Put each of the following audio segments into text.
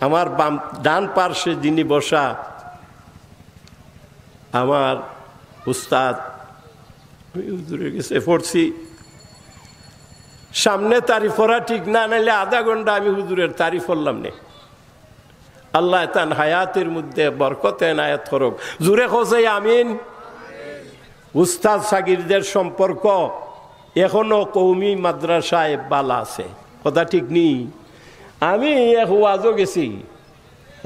আমার ডান পার্শ্বে যিনি বসা আমার উস্তাদ, আমি হুজুরের কাছে পড়ছি, সামনে তারিফ পড়া ঠিক না, নাইলে আধা ঘন্টা আমি হুজুরের তারিফ পড়লাম না। আল্লাহ তান হায়াতের মধ্যে বরকত এনায়েত করুক। জুরে খোঁজে আমিন। উস্তাদ শাগিরদের সম্পর্ক এখনো কওমি মাদ্রাসায় বালা আছে, কথা ঠিক নেই। আমি এক ওয়াজও গেছি,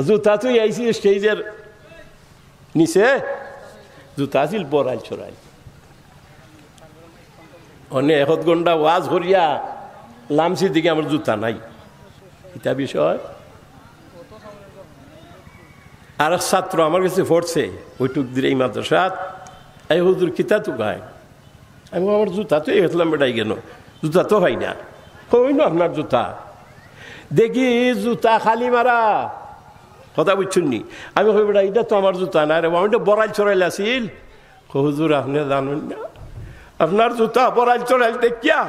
জুতা তুই আইসি স্টেজের নিচে, জুতা আছিল বড়াই ছড়াই, অনেক 1 ঘন্টা ওয়াজ করিয়া লামসি দিকে আমার জুতা নাই। এটা বিষয়। আর এক ছাত্র আমার কাছে পড়ছে ওইটুক দিলে এই মাদ্রাসাত, এই হুজুর কিতা তো গায়। আমি আমার জুতা তো এলাম বেটাই কেন, জুতা তো হয় না। কই না আপনার জুতা, দেখি জুতা খালি মারা, কথা বুঝছেন নি। আমি কই বেটা এটা তো আমার জুতা না রে, আমি তো বড়াই চড়াইল আসিল। হুজুর আপনি জানেন না, আপনার জুতা বড়াই চড়াইল দেখিয়া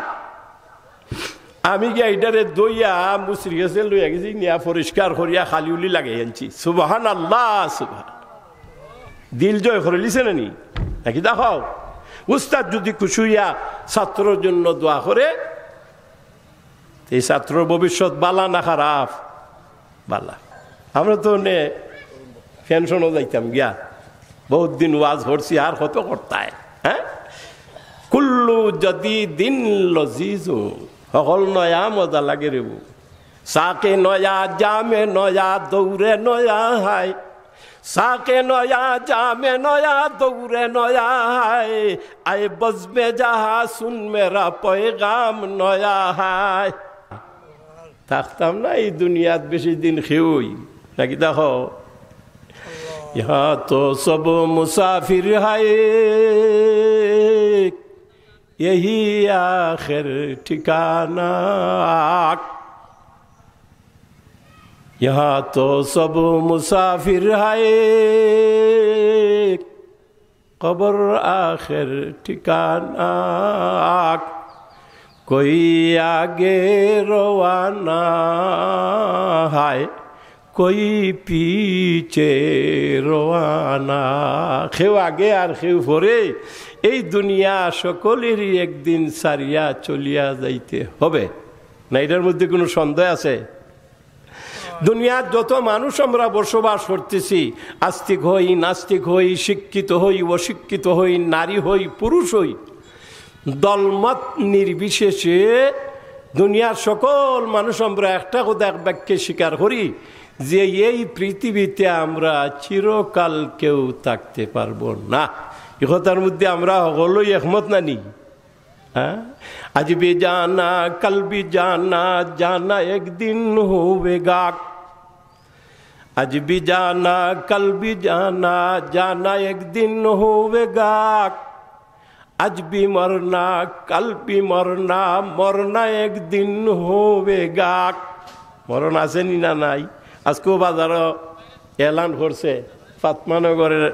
আমি গিয়া এটারে দইয়া মুসরি গেছে লইয়া গেছি, নিয়া পরিষ্কার করিয়া খালি উলি লাগাই আনছি। সুবহান আল্লাহ, সুবহান। দিল জয় করে লিছে নানি নাকি দেখাও। উস্তাদ যদি খুশি হইয়া ছাত্রর জন্য দোয়া করে, এই ছাত্রর ভবিষ্যৎ বালা না খারাপ? বালা। আমরা তো পেনশনও যাইতাম গিয়া, বহুত দিন ওয়াজ করছি, আর কত করতায়। হ্যাঁ, কুল্লু যদি দিন লজিজু, সকল নয়া মজা লাগে রে। সাকে নয়া জামে নয়া দৌড়ে নয়া হায়, সাকে নয়া জামে নয়া দৌড়ে নয়া হায়, আয় বজবে যাহা শুন মেরা পয়গাম নয়া হায়। থাকতাম না এই দুনিয়াত বেশি দিন খেউই নাকি দেখো। ইহা তো সব মুসাফির হায়, यही आखिर ठिकाना, यहाँ तो सब मुसाफिर है, कब्र आखिर ठिकाना, कोई आगे रवाना है, कोई पीछे रवाना। खेव आगे और खेव परे, এই দুনিয়া সকলেরই একদিন সারিয়া চলিয়া যাইতে হবে না, এটার মধ্যে কোনো সন্দেহ আছে? দুনিয়ার যত মানুষ আমরা বসবাস করতেছি, আস্তিক হই নাস্তিক হই, শিক্ষিত হই অশিক্ষিত হই, নারী হই পুরুষ হই, দলমত নির্বিশেষে দুনিয়ার সকল মানুষ আমরা একটা কথা এক বাক্যে স্বীকার করি যে এই পৃথিবীতে আমরা চিরকাল কেউ থাকতে পারবো না। কথার মধ্যে আমরা সকলেই একমত নানি? হ্যাঁ, আজ भी जाना कल भी जाना, जाना एक दिन होवेगा, आज भी जाना कल भी जाना, जाना एक दिन होवेगा, आज भी मरना कल भी मरना, मरना एक दिन होवेगा। মরণ আসেনি না নাই? আজকেও বাজার এলান করছে ফাতমানগরের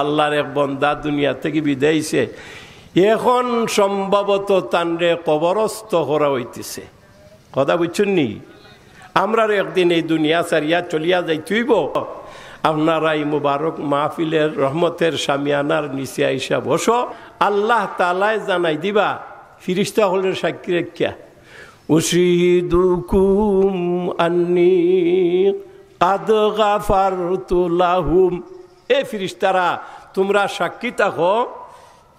আল্লাহর এক বন্দা দুনিয়া থেকে বিদায়ছে, এখন সম্ভবত তানরে কবরস্থ করা হইতেছে। কথা বুঝছেন নি? আমরা একদিন এই দুনিয়া ছাড়িয়া চলিয়া যাইতেইব। আপনারা এই মুবারক মাহফিলের রহমতের শামিয়ানার নিচে আইসা বসো, আল্লাহ তাআলাই জানাই দিবা ফিরিস্তা হলের সাক্ষী রেখা, উশহিদুকুম আন্নী কাদ গাফারতু লাহুম। এ ফিরিস্তারা তোমরা সাক্ষী থাকো,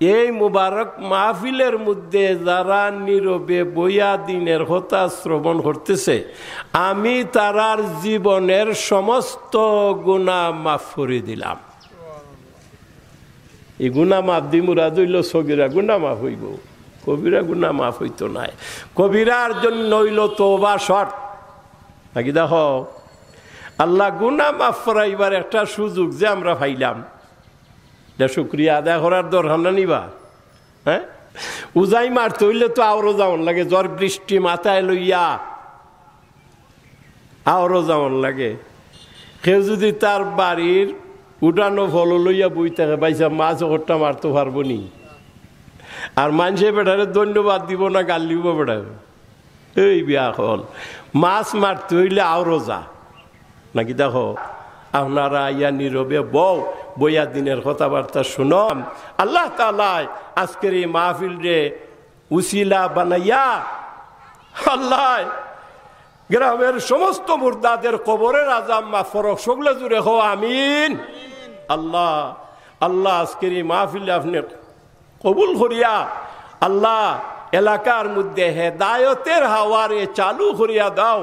এই মুবারক মাহফিলের মধ্যে যারা নীরবে বইয়া দিনের কথা শ্রবণ করতেছে, আমি তারার জীবনের সমস্ত গুনাহ মাফ করে দিলাম। এই গুনাহ মাফ দি মুরাদ হইল সগীরা গুনাহ মাফ হইব, কবিরা গুনাহ মাফ হইতো নাই। কবিরার জন্য হইল তওবা শর্ত নাকি দেখো। আল্লাহ গুনাহ মাফ করাইবার একটা সুযোগ যে আমরা পাইলাম, এটা শুক্রিয়া আদায় করার দরকার না নিবা? হ্যাঁ, উজাই মারতে হইলে তো আরো যাওয়ান লাগে, জ্বর বৃষ্টি মাথায় লইয়া আরো যাওয়ান লাগে। কেউ যদি তার বাড়ির উঠানো ফল লইয়া বই থাকে, বাইসা মাছ ওটা মারতে পারবো নি? আর মানুষে বেটারে ধন্যবাদ দিব না গাল দিব বেটারে? এই বিয়া হল মাছ মারতে হইলে আরো যা নাকি দেখো আপনারা ইয়া নীরবে বইয়া দিনের কথাবার্তা শুনম। আল্লাহ তাআলা আজকের এই মাহফিল রে উসিলা বানাইয়া আল্লাহ গ্রামের সমস্ত মুর্দাদের কবরের আযাব মাফ করক, সকলে জুড়ে হো আমিন। আল্লাহ আল্লাহ আজকের এই মাহফিলে আপনি কবুল করিয়া আল্লাহ এলাকার মধ্যে হেদায়তের হাওয়ারে চালু করিয়া দাও।